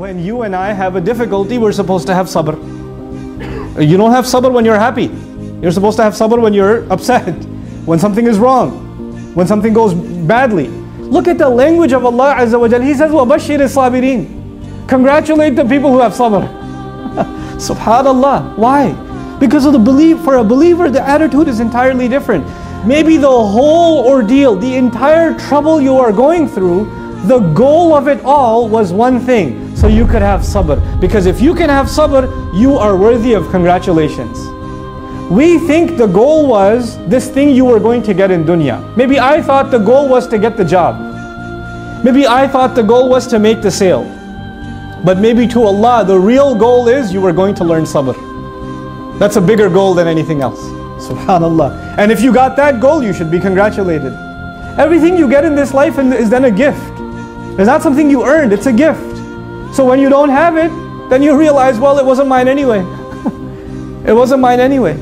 when you and I have a difficulty, we're supposed to have sabr. You don't have sabr when you're happy. You're supposed to have sabr when you're upset, when something is wrong, when something goes badly. Look at the language of Allah Azza wa Jal. He says, وَبَشِّرِ الصَّابِرِينَ. Congratulate the people who have sabr. Subhanallah. Why? Because of the belief. For a believer, the attitude is entirely different. Maybe the whole ordeal, the entire trouble you are going through, the goal of it all was one thing, so you could have sabr. Because if you can have sabr, you are worthy of congratulations. We think the goal was this thing you were going to get in dunya. Maybe I thought the goal was to get the job. Maybe I thought the goal was to make the sale. But maybe to Allah, the real goal is you were going to learn sabr. That's a bigger goal than anything else. Subhanallah. And if you got that goal, you should be congratulated. Everything you get in this life is then a gift. It's not something you earned, it's a gift. So when you don't have it, then you realize, well, it wasn't mine anyway. It wasn't mine anyway.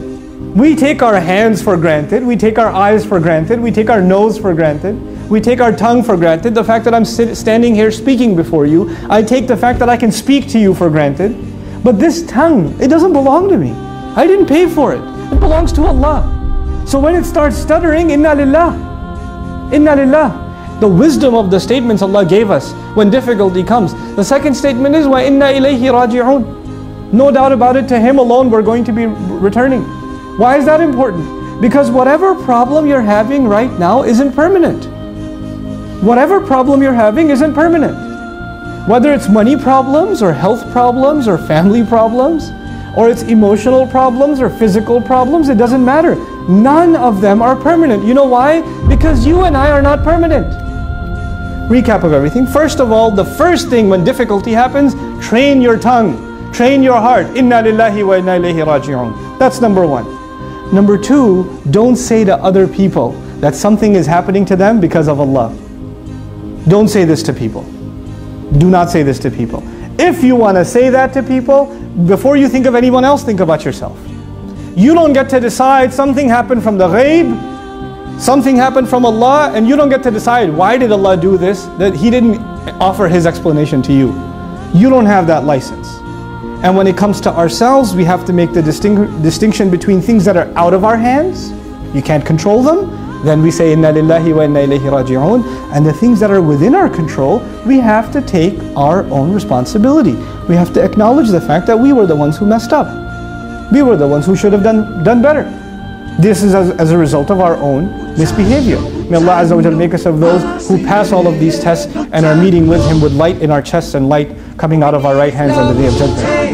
We take our hands for granted, we take our eyes for granted, we take our nose for granted, we take our tongue for granted. The fact that I'm standing here speaking before you, I take the fact that I can speak to you for granted. But this tongue, it doesn't belong to me. I didn't pay for it. It belongs to Allah. So when it starts stuttering, inna lillah, inna lillah. The wisdom of the statements Allah gave us when difficulty comes. The second statement is, wa inna ilayhi raji'un. No doubt about it, to Him alone we're going to be returning. Why is that important? Because whatever problem you're having right now isn't permanent. Whatever problem you're having isn't permanent. Whether it's money problems or health problems or family problems, or it's emotional problems or physical problems, it doesn't matter. None of them are permanent. You know why? Because you and I are not permanent. Recap of everything. First of all, the first thing when difficulty happens, train your tongue, train your heart. Inna lillahi wa inna ilayhi raji'un. That's number one. Number two, don't say to other people that something is happening to them because of Allah. Don't say this to people. Do not say this to people. If you want to say that to people, before you think of anyone else, think about yourself. You don't get to decide something happened from the ghaib, something happened from Allah, and you don't get to decide why did Allah do this, that He didn't offer His explanation to you. You don't have that license. And when it comes to ourselves, we have to make the distinction between things that are out of our hands, you can't control them, then we say inna lillahi wa inna ilayhi raji'un. And the things that are within our control, we have to take our own responsibility. We have to acknowledge the fact that we were the ones who messed up. We were the ones who should have done better. This is as a result of our own misbehavior. May Allah Azza wa Jal make us of those who pass all of these tests and are meeting with Him with light in our chests and light coming out of our right hands on the Day of Judgment.